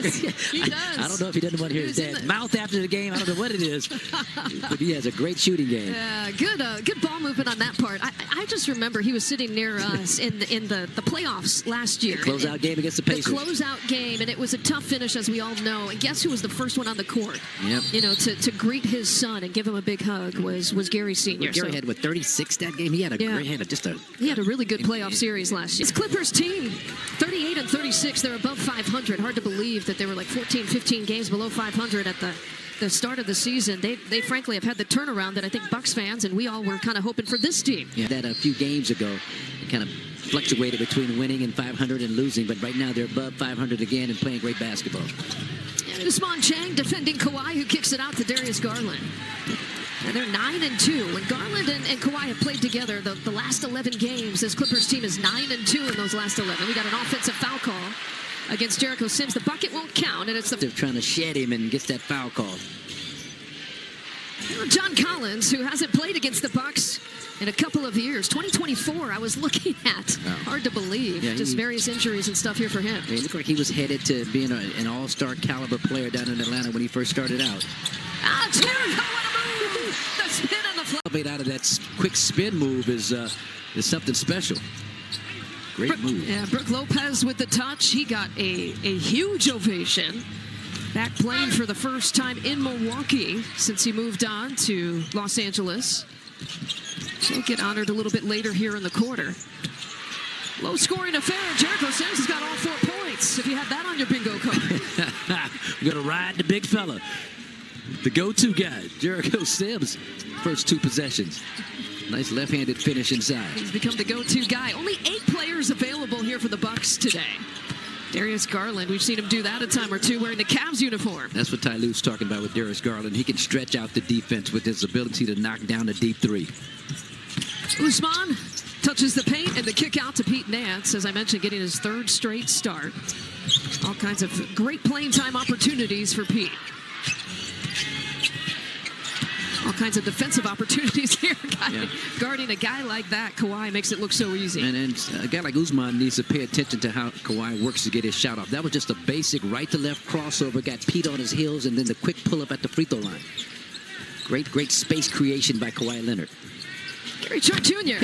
He does. I don't know if he doesn't want to hear his dad's mouth after the game. I don't know what it is. But he has a great shooting game. Yeah, good ball movement on that part. I just remember he was sitting near us in the playoffs last year. The closeout game against the Pacers. The closeout game, and it was a tough finish, as we all know. And guess who was the first one on the court? Yep. You know, to greet his son and give him a big hug was Gary Sr. Well, Gary had, 36 that game? He had he had a really good playoff series last year. This Clippers team, 38 and 36. They're above 500. Hard to believe that they were like 14, 15 games below 500 at the start of the season. They frankly have had the turnaround that I think Bucks fans and we all were kind of hoping for this team. Yeah, that a few games ago, it kind of fluctuated between winning and 500 and losing, but right now they're above 500 again and playing great basketball. Usman Chang defending Kawhi, who kicks it out to Darius Garland. And they're 9-2. When Garland and Kawhi have played together the last 11 games, this Clippers team is 9-2 in those last 11. We got an offensive foul call against Jericho Sims. The bucket won't count, and it's they're trying to shed him and gets that foul call. John Collins, who hasn't played against the Bucks in a couple of years. 2024, I was looking at. Hard to believe. Yeah, just various injuries and stuff here for him. It looked like he was headed to being an all-star caliber player down in Atlanta when he first started out. Jericho, what a move! The spin and the flow. Out of that quick spin move is something special. Great move. Yeah, Brook Lopez with the touch. He got a huge ovation. Back playing for the first time in Milwaukee since he moved on to Los Angeles. He'll get honored a little bit later here in the quarter. Low-scoring affair. Jericho Sims has got all 4 points. If you have that on your bingo card. We're going to ride the big fella. The go-to guy, Jericho Sims. First 2 possessions. Nice left-handed finish inside. He's become the go-to guy. Only 8 players available here for the Bucks today. Darius Garland, we've seen him do that a time or two wearing the Cavs uniform. That's what Ty Lue's talking about with Darius Garland. He can stretch out the defense with his ability to knock down a deep 3. Usman touches the paint and the kick out to Pete Nance, as I mentioned, getting his 3rd straight start. All kinds of great playing time opportunities for Pete. All kinds of defensive opportunities here. Guarding a guy like that, Kawhi, makes it look so easy. And a guy like Usman needs to pay attention to how Kawhi works to get his shot off. That was just a basic right-to-left crossover, got Pete on his heels, and then the quick pull-up at the free throw line. Great space creation by Kawhi Leonard. Gary Trent Jr.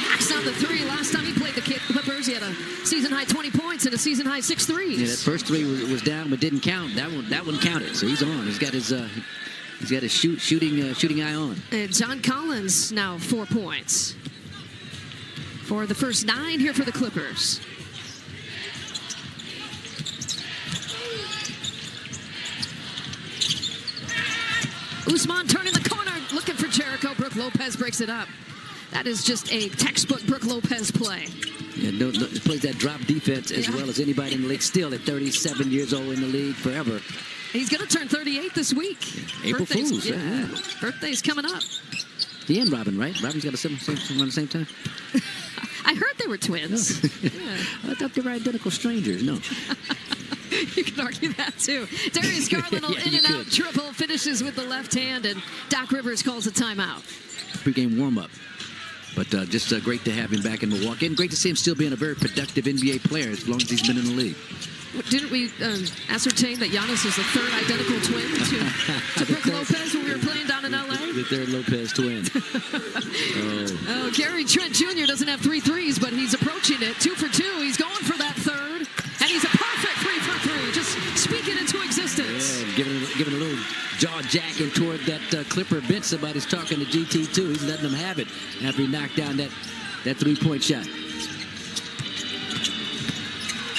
knocks down the 3. Last time he played the Clippers, he had a season-high 20 points and a season-high 6 threes. Yeah, that first 3 was down but didn't count. That one counted, so he's on. He's got his shooting eye on. And John Collins now 4 points for the first 9 here for the Clippers. Usman turning the corner, looking for Jericho. Brook Lopez breaks it up. That is just a textbook Brook Lopez play. Yeah, he plays that drop defense as well as anybody in the league. Still at 37 years old in the league forever. He's going to turn 38 this week. April Fool's. Yeah. Birthday's coming up. He and Robin, right? Robin's got a one at the same time? I heard they were twins. No. I thought they were identical strangers. No. You can argue that, too. Darius Garland will in and out triple, finishes with the left hand, and Doc Rivers calls a timeout. Pre-game warm-up. But just great to have him back in Milwaukee, and great to see him still being a very productive NBA player as long as he's been in the league. Didn't we ascertain that Giannis is the 3rd identical twin to Brook Lopez when we were playing down in L.A.? The 3rd Lopez twin. Oh, Gary Trent Jr. doesn't have 3 threes, but he's approaching it. 2 for 2. He's going for that 3rd, and he's a perfect 3 for 3. Just speak it into existence. Yeah, giving a little jaw jacking toward that Clipper bench. Somebody's talking to GT too. He's letting them have it after he knocked down that 3-point shot.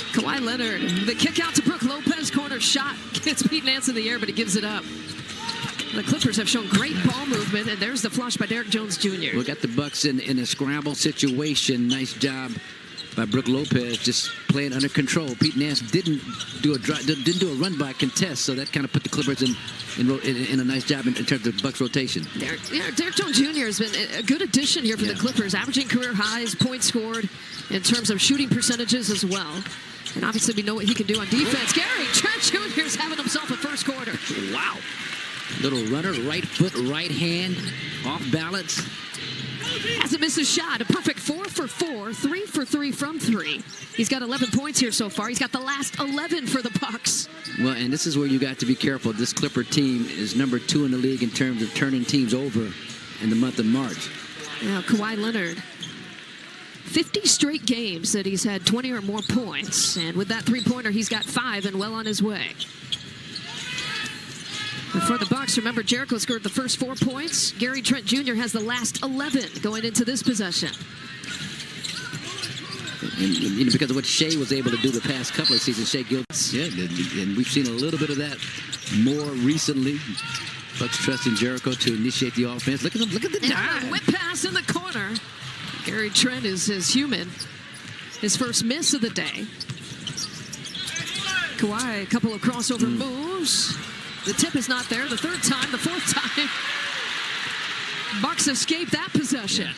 Kawhi Leonard, the kick out to Brook Lopez, corner shot. Gets Pete Nance in the air, but he gives it up. The Clippers have shown great ball movement, and there's the flush by Derrick Jones Jr. We got the Bucks in a scramble situation. Nice job by Brook Lopez, just playing under control. Pete Nance didn't do a run by contest, so that kind of put the Clippers in a nice job in terms of Bucks rotation. Derrick Jones Jr. has been a good addition here for the Clippers, averaging career highs, points scored in terms of shooting percentages as well. And obviously we know what he can do on defense. Gary Trent Jr. is having himself a first quarter. Wow. Little runner, right foot, right hand, off balance. Hasn't missed a shot. A perfect 4 for 4, 3 for 3 from 3. He's got 11 points here so far. He's got the last 11 for the Bucks. Well, and this is where you got to be careful. This Clipper team is number 2 in the league in terms of turning teams over in the month of March. Now, Kawhi Leonard, 50 straight games that he's had 20 or more points. And with that three-pointer, he's got 5 and well on his way. And for the Bucks, remember, Jericho scored the first 4 points. Gary Trent Jr. has the last 11 going into this possession. And because of what Shea was able to do the past couple of seasons, Shea Gilgeous, yeah, and we've seen a little bit of that more recently. Bucks trusting Jericho to initiate the offense. Look at him, look at the dive. Whip pass in the corner. Gary Trent is human. His first miss of the day. Kawhi, a couple of crossover moves. The tip is not there. The third time, the fourth time. Bucks escape that possession. Yeah.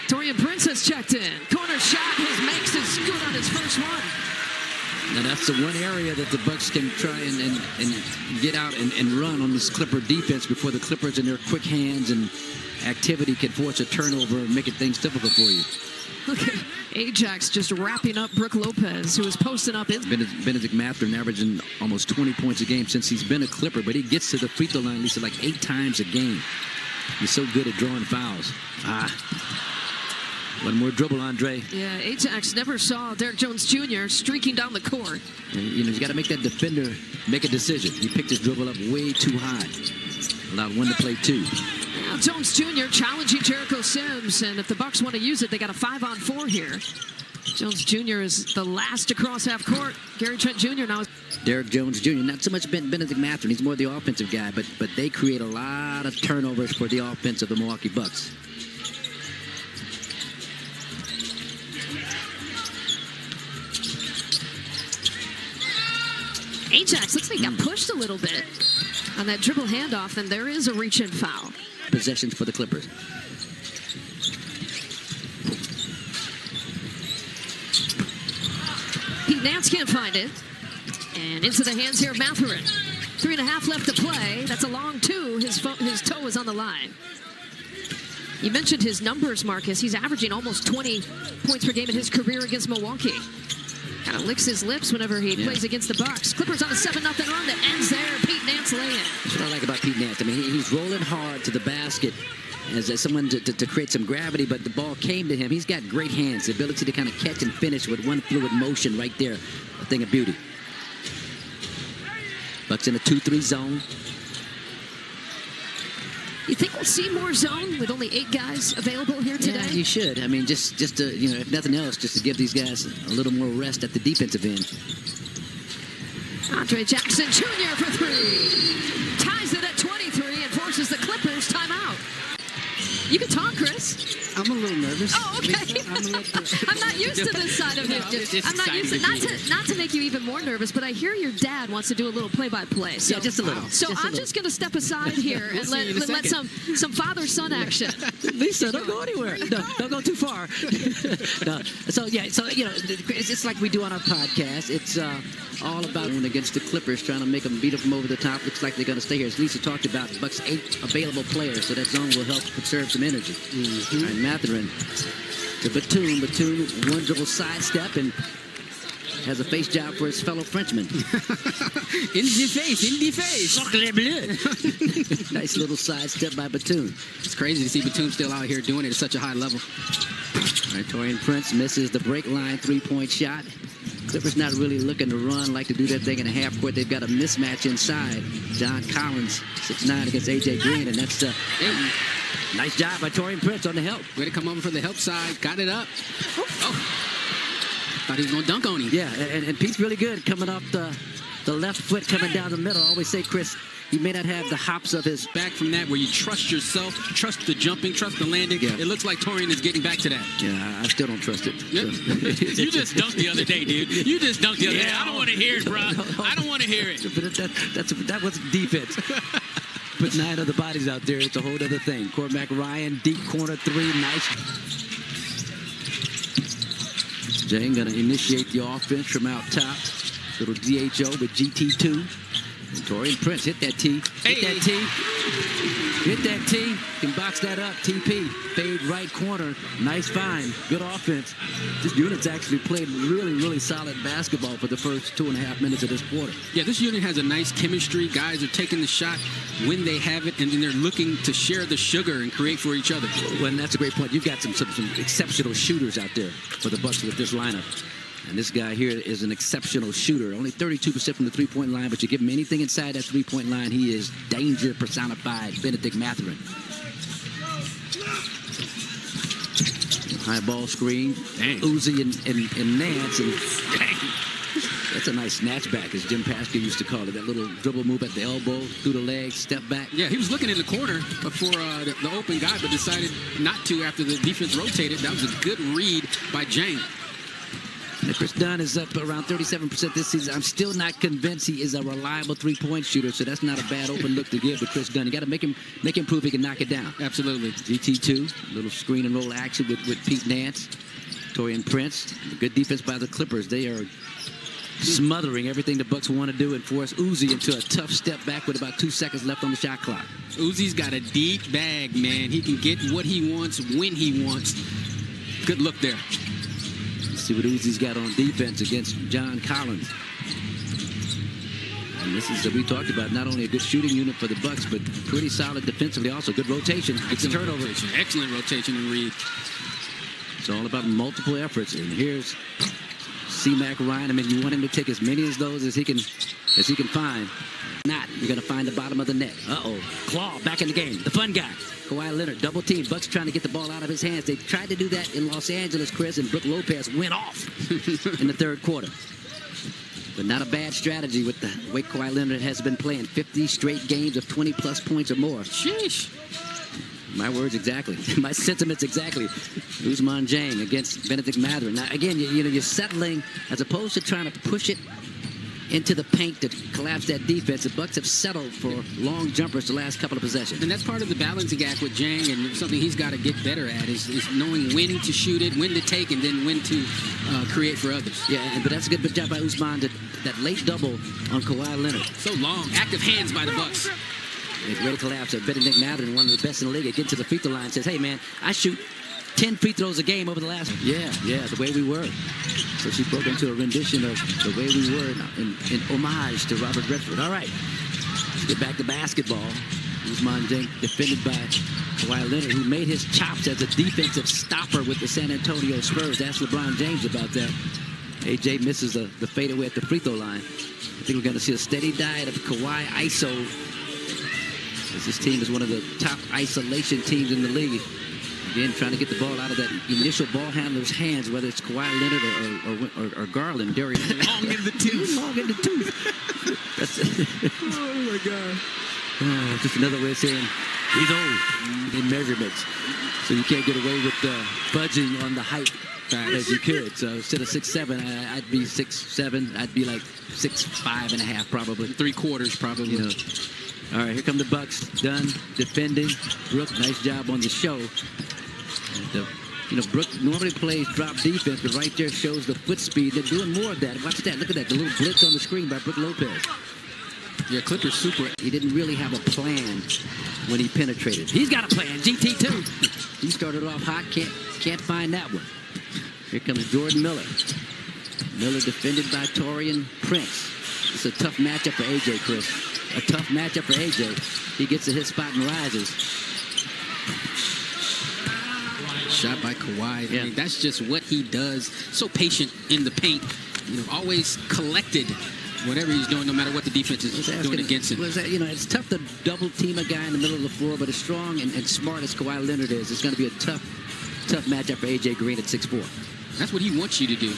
Taurean Prince has checked in. Corner shot, makes his good on his first one. Now that's the one area that the Bucks can try and get out and run on this Clipper defense before the Clippers in their quick hands and activity can force a turnover and make things difficult for you. Look at Ajax just wrapping up Brook Lopez, who is posting up. Benedict Mathurin averaging almost 20 points a game since he's been a Clipper, but he gets to the free throw line at least like 8 times a game. He's so good at drawing fouls. One more dribble, Andre. Yeah, Ajax never saw Derek Jones Jr. streaking down the court. And, you got to make that defender make a decision. He picked his dribble up way too high. Allowed one to play 2. Now Jones Jr. challenging Jericho Sims, and if the Bucks want to use it, they got a 5-on-4 here. Jones Jr. is the last to cross half court. Gary Trent Jr. now. Derek Jones Jr. Not so much Benedict Mathurin. He's more the offensive guy, but they create a lot of turnovers for the offense of the Milwaukee Bucks. Ajax looks like he got pushed a little bit on that dribble handoff, and there is a reach-in foul. Possessions for the Clippers. Pete Nance can't find it. And into the hands here of Mathurin. 3.5 left to play. That's a long 2. His toe is on the line. You mentioned his numbers, Marcus. He's averaging almost 20 points per game in his career against Milwaukee. Kind of licks his lips whenever he plays against the Bucks. Clippers on a 7-0 run that ends there. Pete Nance lay-in. That's what I like about Pete Nance. I mean, he's rolling hard to the basket as someone to create some gravity, but the ball came to him. He's got great hands, the ability to kind of catch and finish with one fluid motion right there. A thing of beauty. Bucks in a 2-3 zone. You think we'll see more zone with only 8 guys available here today? Yeah, you should. I mean, just to, if nothing else, just to give these guys a little more rest at the defensive end. Andre Jackson Jr. for 3. Ties it at 23 and forces the Clippers timeout. You can talk, Chris. I'm a little nervous. Oh, okay. I'm not used to this side of him. I'm not used to not to make you even more nervous, but I hear your dad wants to do a little play-by-play. So, yeah, just a little. So I'm just going to step aside here and let some father-son action. Lisa, don't go anywhere. No, don't go too far. No. So it's like we do on our podcast. It's all about when against the Clippers, trying to make them beat them over the top. Looks like they're going to stay here. As Lisa talked about, the Bucks 8 available players, so that zone will help conserve some energy. Mm-hmm. All right, Mathurin to Batum. Batum, one dribble sidestep and has a face job for his fellow Frenchman. In the face. Nice little sidestep by Batum. It's crazy to see Batum still out here doing it at such a high level. All right, Taurean Prince misses the break line 3-point shot. Clippers not really looking to run, like to do that thing in the half court. They've got a mismatch inside. John Collins, 6'9" against A.J. Green, and that's nice job by Taurean Prince on the help. Way to come over for the help side. Got it up. Oh. Thought he was going to dunk on him. Yeah, and Pete's really good coming off the left foot, coming down the middle. I always say, Chris, he may not have the hops of his... Back from that, where you trust yourself, trust the jumping, trust the landing. Yeah. It looks like Taurean is getting back to that. Yeah, I still don't trust it. Yep. So. You just dunked the other day, dude. You just dunked the other day. I don't want to hear it, bro. I don't want to hear it. But that was defense. Put 9 other bodies out there. It's a whole other thing. Cormac Ryan, deep corner 3. Nice. Jane going to initiate the offense from out top. Little DHO with GT2. And Taurean Prince hit that T. Hit that T. Hit that T, can box that up. TP, fade right corner. Nice find, good offense. This unit's actually played really solid basketball for the first 2.5 minutes of this quarter. Yeah, this unit has a nice chemistry. Guys are taking the shot when they have it, and then they're looking to share the sugar and create for each other. Well, and that's a great point. You've got some exceptional shooters out there for the Bucks with this lineup. And this guy here is an exceptional shooter. Only 32% from the three-point line, but you give him anything inside that three-point line, he is danger personified. Benedict Mathurin. High ball screen. Dang. Uzi and Nance. And dang. That's a nice snatchback, as Jim Paschke used to call it. That little dribble move at the elbow, through the leg, step back. Yeah, he was looking in the corner for the open guy, but decided not to after the defense rotated. That was a good read by Jang. Chris Dunn is up around 37% this season. I'm still not convinced he is a reliable three-point shooter, so that's not a bad open look to give to Chris Dunn. You got to make him prove he can knock it down. Absolutely. GT2, little screen and roll action with Pete Nance, Torian Prince. Good defense by the Clippers. They are smothering everything the Bucks want to do and force Uzi into a tough step back with about 2 seconds left on the shot clock. Uzi's got a deep bag, man. He can get what he wants when he wants. Good look there. See what Uzi's got on defense against John Collins. And this is, we talked about, not only a good shooting unit for the Bucks, but pretty solid defensively also. Good rotation. It's a turnover. Excellent rotation and read. It's all about multiple efforts. And here's C-Mac Ryan. I mean, you want him to take as many of those as he can find. Not, you're going to find the bottom of the net. Uh-oh. Claw back in the game. The fun guy. Kawhi Leonard, double team. Bucks trying to get the ball out of his hands. They tried to do that in Los Angeles, Chris, and Brook Lopez went off in the third quarter. But not a bad strategy with the way Kawhi Leonard has been playing. 50 straight games of 20-plus points or more. Sheesh. My words exactly. My sentiments exactly. Ousmane Dieng against Benedict Mathurin. Now, again, you're settling as opposed to trying to push it into the paint to collapse that defense. The Bucks have settled for long jumpers the last couple of possessions. And that's part of the balancing act with Jang, and something he's got to get better at is knowing when to shoot it, when to take, and then when to create for others. Yeah, but that's a good job by Ousmane. That late double on Kawhi Leonard. So long. Active hands by the Bucks. It's ready to collapse. Benedict Mathurin, one of the best in the league, gets to the free throw line and says, hey, man, I shoot 10 free throws a game over the last. Yeah, the way we were. So she broke into a rendition of the way we were in homage to Robert Redford. All right, let's get back to basketball. Ousmane Dieng defended by Kawhi Leonard, who made his chops as a defensive stopper with the San Antonio Spurs. Ask LeBron James about that. AJ misses the fadeaway at the free throw line. I think we're going to see a steady diet of Kawhi ISO, as this team is one of the top isolation teams in the league. Again, trying to get the ball out of that initial ball handler's hands, whether it's Kawhi Leonard or Garland. Darius. Long in the tooth. Long in the tooth. Oh, my God. Just another way of saying he's old in measurements. So you can't get away with fudging on the height as you could. So instead of 6'7", I'd be 6'7". I'd be like 6'5.5" probably. 3/4 probably. You know. All right, here come the Bucks. Dunn defending. Brook, nice job on the show. And, Brook normally plays drop defense, but right there shows the foot speed. They're doing more of that. Watch that. Look at that. The little blitz on the screen by Brook Lopez. Yeah, Clippers super. He didn't really have a plan when he penetrated. He's got a plan. GT2. He started off hot. Can't find that one. Here comes Jordan Miller. Miller defended by Torian Prince. It's a tough matchup for AJ, Chris. A tough matchup for AJ. He gets to his spot and rises. Shot by Kawhi. Yeah. I mean, that's just what he does. So patient in the paint. Always collected. Whatever he's doing, no matter what the defense is doing against him. It's tough to double team a guy in the middle of the floor, but as strong and smart as Kawhi Leonard is, it's going to be a tough matchup for AJ Green at 6'4". That's what he wants you to do.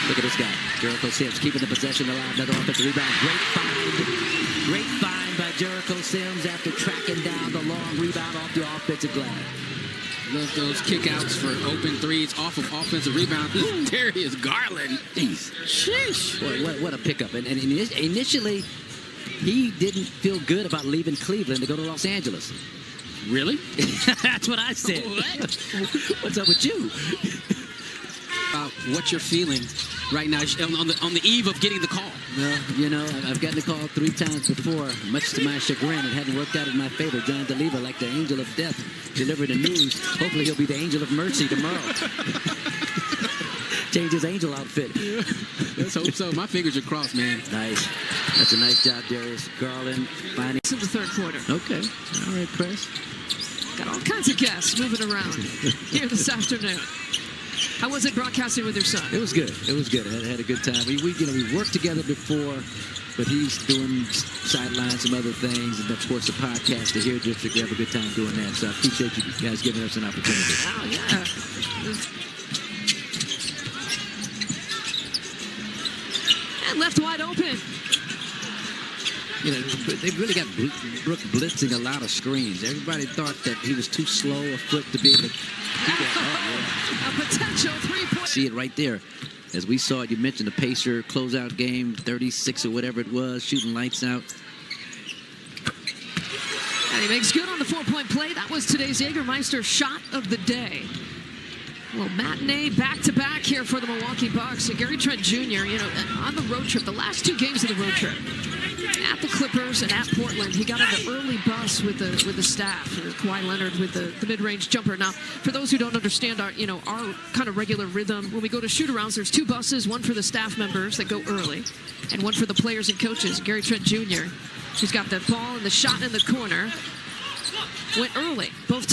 Look at this guy. Jericho Sims keeping the possession alive. Another offensive rebound. Great find by Jericho Sims after tracking down the long rebound off the offensive glass. Love those kickouts for open threes off of offensive rebound. Darius Garland. Jeez. Sheesh. Boy, what a pickup. And initially, he didn't feel good about leaving Cleveland to go to Los Angeles. Really? That's what I said. What? What's up with you? What you're feeling right now on the eve of getting the call. Well, you know, I've gotten the call 3 times before, much to my chagrin. It hadn't worked out in my favor. John DeLeva, like the angel of death, delivered the news. Hopefully he'll be the angel of mercy tomorrow. Change his angel outfit. Yeah. Let's hope so. My fingers are crossed, man. Nice. That's a nice job, Darius Garland. Finding In the third quarter. Okay. All right, Chris. Got all kinds of guests moving around here this afternoon. How was it broadcasting with your son? It was good. It was good. I had a good time. We worked together before, but he's doing sidelines, some other things, and of course the podcast, the Here District. We have a good time doing that. So I appreciate you guys giving us an opportunity. Oh, yeah. And left wide open. You know, they really got Brook blitzing a lot of screens. Everybody thought that he was too slow a foot to be able to do that. A potential three-point. See it right there. As we saw it, you mentioned the Pacer closeout game, 36 or whatever it was, shooting lights out. And he makes good on the 4-point play. That was today's Jägermeister shot of the day. Well, matinee back-to-back here for the Milwaukee Bucks. And Gary Trent Jr., you know, on the road trip, the last 2 games of the road trip, at the Clippers and at Portland, he got on the early bus with the staff. Kawhi Leonard with the mid-range jumper. Now, for those who don't understand our kind of regular rhythm, when we go to shoot-arounds, there's 2 buses, one for the staff members that go early, and one for the players and coaches. Gary Trent Jr., who's got the ball and the shot in the corner, went early both times.